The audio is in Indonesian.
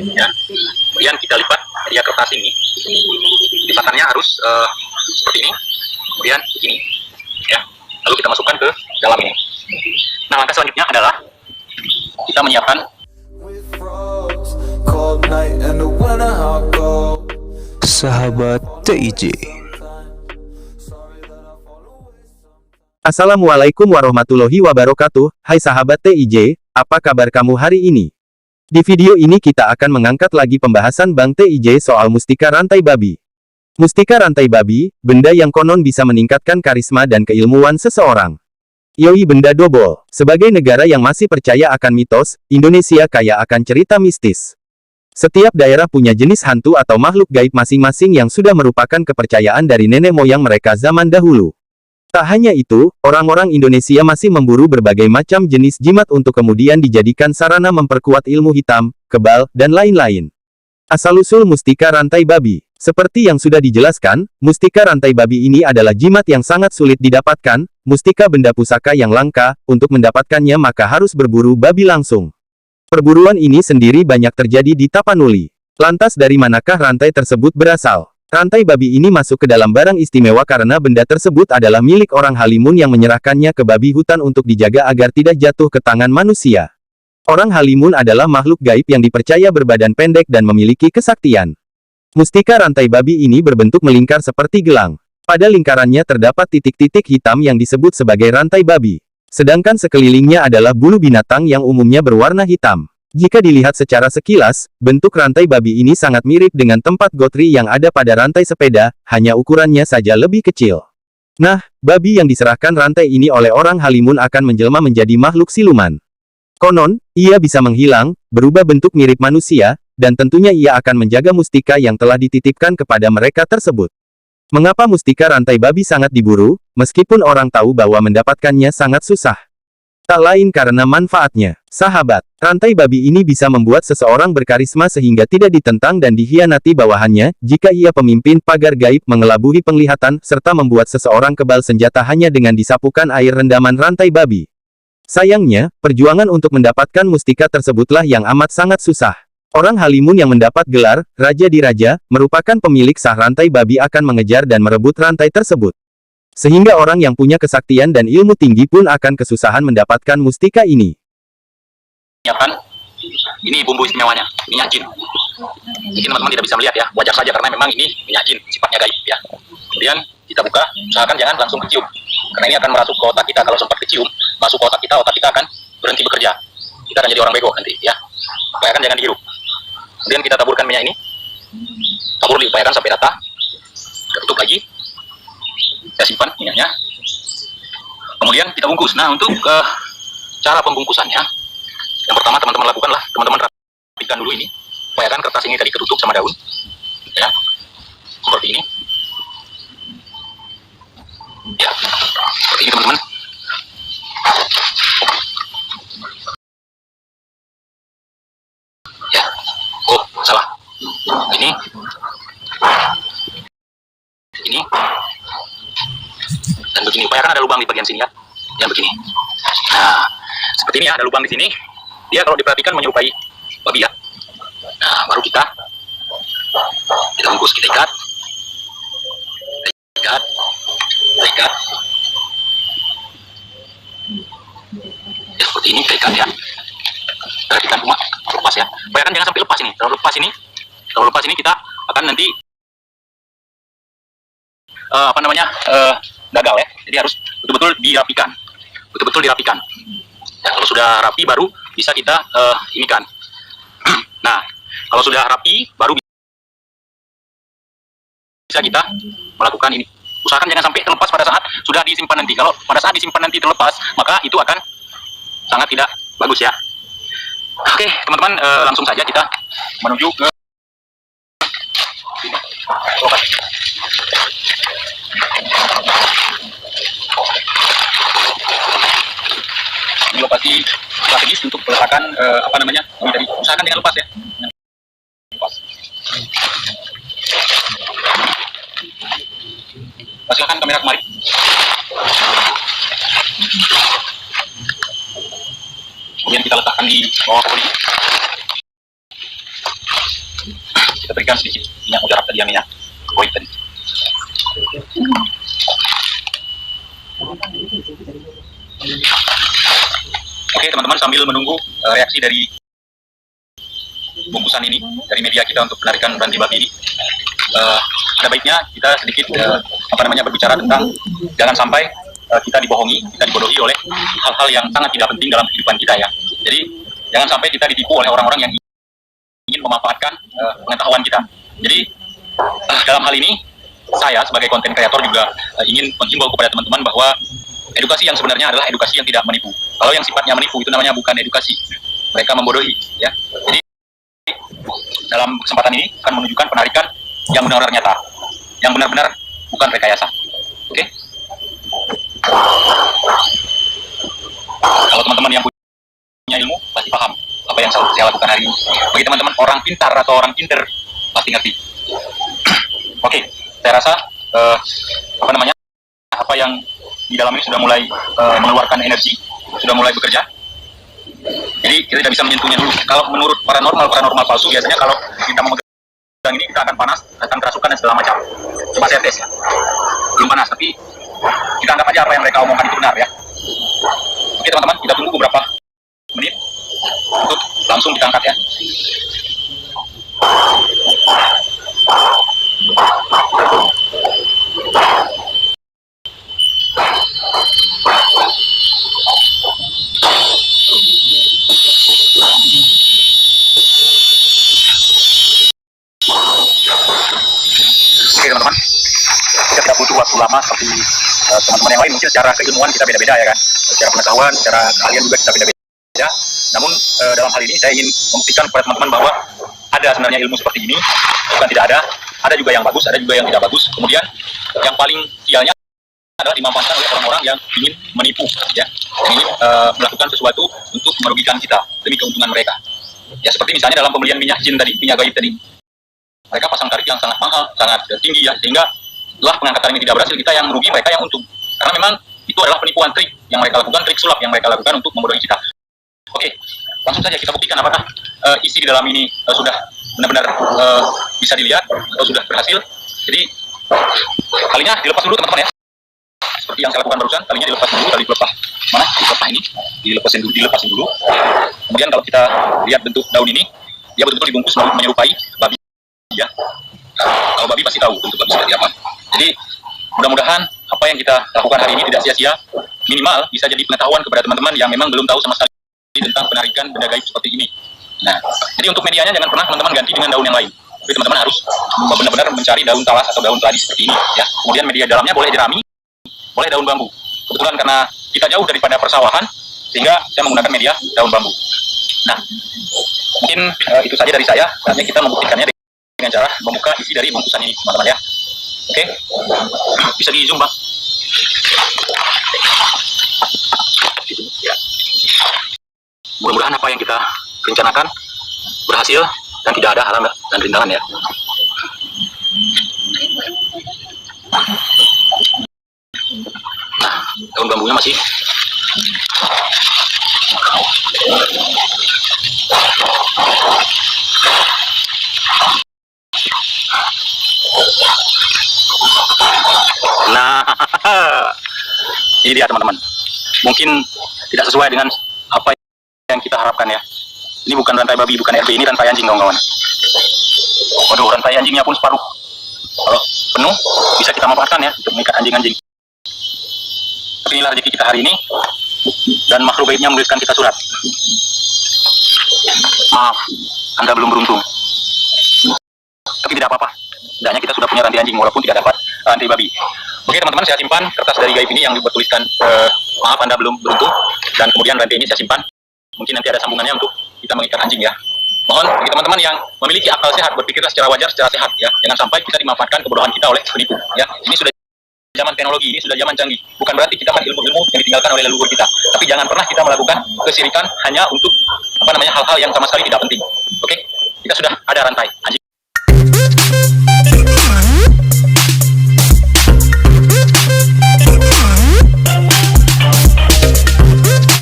ya. Kemudian kita lipat media kertas ini, lipatannya harus seperti ini, kemudian begini, ya. Lalu kita masukkan ke dalam ini. Nah, langkah selanjutnya adalah kita menyiapkan Sahabat TIJ. Assalamualaikum warahmatullahi wabarakatuh. Hai sahabat TIJ, apa kabar kamu hari ini? Di video ini kita akan mengangkat lagi pembahasan Bang TIJ soal mustika rantai babi. Mustika rantai babi, benda yang konon bisa meningkatkan karisma dan keilmuan seseorang. Yoi benda dobol. Sebagai negara yang masih percaya akan mitos, Indonesia kaya akan cerita mistis. Setiap daerah punya jenis hantu atau makhluk gaib masing-masing yang sudah merupakan kepercayaan dari nenek moyang mereka zaman dahulu. Tak hanya itu, orang-orang Indonesia masih memburu berbagai macam jenis jimat untuk kemudian dijadikan sarana memperkuat ilmu hitam, kebal, dan lain-lain. Asal-usul mustika rantai babi. Seperti yang sudah dijelaskan, mustika rantai babi ini adalah jimat yang sangat sulit didapatkan, mustika benda pusaka yang langka, untuk mendapatkannya maka harus berburu babi langsung. Perburuan ini sendiri banyak terjadi di Tapanuli. Lantas dari manakah rantai tersebut berasal? Rantai babi ini masuk ke dalam barang istimewa karena benda tersebut adalah milik orang Halimun yang menyerahkannya ke babi hutan untuk dijaga agar tidak jatuh ke tangan manusia. Orang Halimun adalah makhluk gaib yang dipercaya berbadan pendek dan memiliki kesaktian. Mustika rantai babi ini berbentuk melingkar seperti gelang. Pada lingkarannya terdapat titik-titik hitam yang disebut sebagai rantai babi. Sedangkan sekelilingnya adalah bulu binatang yang umumnya berwarna hitam. Jika dilihat secara sekilas, bentuk rantai babi ini sangat mirip dengan tempat gotri yang ada pada rantai sepeda, hanya ukurannya saja lebih kecil. Nah, babi yang diserahkan rantai ini oleh orang Halimun akan menjelma menjadi makhluk siluman. Konon, ia bisa menghilang, berubah bentuk mirip manusia, dan tentunya ia akan menjaga mustika yang telah dititipkan kepada mereka tersebut. Mengapa mustika rantai babi sangat diburu, meskipun orang tahu bahwa mendapatkannya sangat susah? Tak lain karena manfaatnya. Sahabat, rantai babi ini bisa membuat seseorang berkarisma sehingga tidak ditentang dan dihianati bawahannya, jika ia pemimpin pagar gaib mengelabui penglihatan, serta membuat seseorang kebal senjata hanya dengan disapukan air rendaman rantai babi. Sayangnya, perjuangan untuk mendapatkan mustika tersebutlah yang amat sangat susah. Orang Halimun yang mendapat gelar, Raja di Raja, merupakan pemilik sah rantai babi akan mengejar dan merebut rantai tersebut. Sehingga orang yang punya kesaktian dan ilmu tinggi pun akan kesusahan mendapatkan mustika ini. menyiapkan ini bumbu istimewanya, minyak jin. Mungkin teman-teman tidak bisa melihat ya, wajar saja karena memang ini minyak jin, sifatnya gaib ya. Kemudian kita buka, usahakan jangan langsung kecium, karena ini akan masuk ke otak kita. Kalau sempat kecium, masuk ke otak kita akan berhenti bekerja. Kita akan jadi orang bego nanti ya. Upayakan jangan dihirup. Kemudian kita taburkan minyak ini, tabur diupayakan sampai rata. Kita tutup lagi, kita simpan minyaknya. Kemudian kita bungkus. Nah, untuk cara pembungkusannya, yang pertama teman-teman lakukanlah, teman-teman rapikan dulu ini. Upayakan kertas ini tadi ketutup sama daun, ya, seperti ini. Ya, seperti ini teman-teman. Ya, oh salah. Ini, dan begini. Upayakan ada lubang di bagian sini ya, yang begini. Nah, seperti ini ya, ada lubang di sini. Dia kalau diperhatikan menyerupai babi ya. Nah, baru kita bungkus, kita ikat, kita ikat. Ya, seperti ini kita ikat ya. Perhatikan cuma lepas ya. Upayakan jangan sampai lepas ini. Kalau lepas ini kita akan nanti gagal ya. Jadi harus betul-betul dirapikan. Ya, kalau sudah rapi baru bisa kita inikan. Nah, kalau sudah rapi baru bisa kita melakukan ini. Usahakan jangan sampai terlepas pada saat sudah disimpan nanti. Kalau pada saat disimpan nanti terlepas, maka itu akan sangat tidak bagus ya. Oke, teman-teman, langsung saja kita menuju ke lokasi. Ini lokasi strategis untuk peletakan ini tadi. Usahakan jangan lepas ya. Lepas. Silakan kamera kemari. Kemudian kita letakkan di bawah pohon ini. Kita berikan sedikit minyak mujarab tadi, minyak goib tadi. Oke teman-teman, sambil menunggu reaksi dari bungkusan ini, dari media kita untuk penarikan rantai babi ini, ada baiknya kita sedikit berbicara tentang jangan sampai kita dibohongi, kita dibodohi oleh hal-hal yang sangat tidak penting dalam kehidupan kita ya. Jadi jangan sampai kita ditipu oleh orang-orang yang ingin memanfaatkan pengetahuan kita. Jadi dalam hal ini saya sebagai konten kreator juga ingin menghimbau kepada teman-teman bahwa edukasi yang sebenarnya adalah edukasi yang tidak menipu. Kalau yang sifatnya menipu itu namanya bukan edukasi, mereka membodohi ya. Jadi dalam kesempatan ini akan menunjukkan penarikan yang benar-benar nyata, yang benar-benar bukan rekayasa. Oke? Kalau teman-teman yang punya ilmu pasti paham apa yang saya lakukan hari ini. Bagi teman-teman orang pintar atau orang pinter pasti ngerti. Oke, saya rasa apa yang di dalam ini sudah mulai mengeluarkan energi, sudah mulai bekerja. Jadi kita tidak bisa menyentuhnya dulu. Kalau menurut paranormal palsu biasanya kalau kita memegang ini kita akan panas, akan kerasukan dan segala macam. Coba saya tes ya. Belum panas, tapi kita anggap aja apa yang mereka omongkan itu benar ya. Oke teman-teman, kita tunggu beberapa menit untuk langsung ditangkap ya. Oke teman-teman, kita tidak butuh waktu lama seperti teman-teman yang lain. Mungkin secara keilmuan kita beda-beda ya kan, secara pengetahuan, secara keahlian juga kita beda-beda. Namun dalam hal ini saya ingin membuktikan kepada teman-teman bahwa ada sebenarnya ilmu seperti ini, bukan tidak ada juga yang bagus, ada juga yang tidak bagus. Kemudian yang paling sialnya adalah dimanfaatkan oleh orang-orang yang ingin menipu ya, yang ingin melakukan sesuatu untuk merugikan kita demi keuntungan mereka. Ya seperti misalnya dalam pembelian minyak jin tadi, minyak gaib tadi. Mereka pasang tarif yang sangat mahal, sangat tinggi ya, sehingga setelah pengangkatan ini tidak berhasil, kita yang merugi, mereka yang untung. Karena memang itu adalah penipuan, trik yang mereka lakukan, trik sulap yang mereka lakukan untuk membodohi kita. Oke, langsung saja kita buktikan apakah isi di dalam ini sudah benar-benar bisa dilihat atau sudah berhasil. Jadi talinya dilepas dulu teman-teman ya. Seperti yang saya lakukan barusan, talinya dilepas dulu, tali pelepah mana? Dilepas ini, dilepasin dulu. Kemudian kalau kita lihat bentuk daun ini, dia betul-betul dibungkus menyerupai babi. Ya, kalau babi pasti tahu bentuk babi seperti apa. Jadi mudah-mudahan apa yang kita lakukan hari ini tidak sia-sia, minimal bisa jadi pengetahuan kepada teman-teman yang memang belum tahu sama sekali tentang penarikan benda gaib seperti ini. Nah, jadi untuk medianya jangan pernah teman-teman ganti dengan daun yang lain. Jadi teman-teman harus benar-benar mencari daun talas atau daun keladi seperti ini ya. Kemudian media dalamnya boleh jerami, boleh daun bambu. Kebetulan karena kita jauh daripada persawahan, sehingga saya menggunakan media daun bambu. Nah, mungkin itu saja dari saya. Saatnya kita membuktikannya dengan cara membuka isi dari bungkusan ini teman-teman ya. Oke, bisa di zoom bang ya. Mudah-mudahan apa yang kita rencanakan berhasil dan tidak ada halangan dan rintangan ya. Nah, daun bambunya masih nah, ini dia teman-teman. Mungkin tidak sesuai dengan apa yang kita harapkan ya. Ini bukan rantai babi, bukan RB, ini rantai anjing kawan-kawan. Waduh, rantai anjingnya pun separuh. Kalau penuh bisa kita manfaatkan ya untuk mengikat anjing-anjing. Tapi inilah rezeki kita hari ini, dan makhluk gaibnya menuliskan kita surat. Maaf, Anda belum beruntung. Tapi tidak apa-apa. Setidaknya kita sudah punya rantai anjing walaupun tidak dapat rantai babi. Oke teman-teman, saya simpan kertas dari gaib ini yang bertuliskan maaf Anda belum beruntung, dan kemudian rantai ini saya simpan. Mungkin nanti ada sambungannya untuk kita mengikat anjing ya. Mohon bagi teman-teman yang memiliki akal sehat, berpikirlah secara wajar, secara sehat ya. Jangan sampai kita dimanfaatkan kebodohan kita oleh penipu ya. Ini sudah zaman teknologi, ini sudah zaman canggih. Bukan berarti kita ilmu-ilmu yang ditinggalkan oleh leluhur kita. Tapi jangan pernah kita melakukan kesirikan hanya untuk hal-hal yang sama sekali tidak penting. Oke? Kita sudah ada rantai anjing.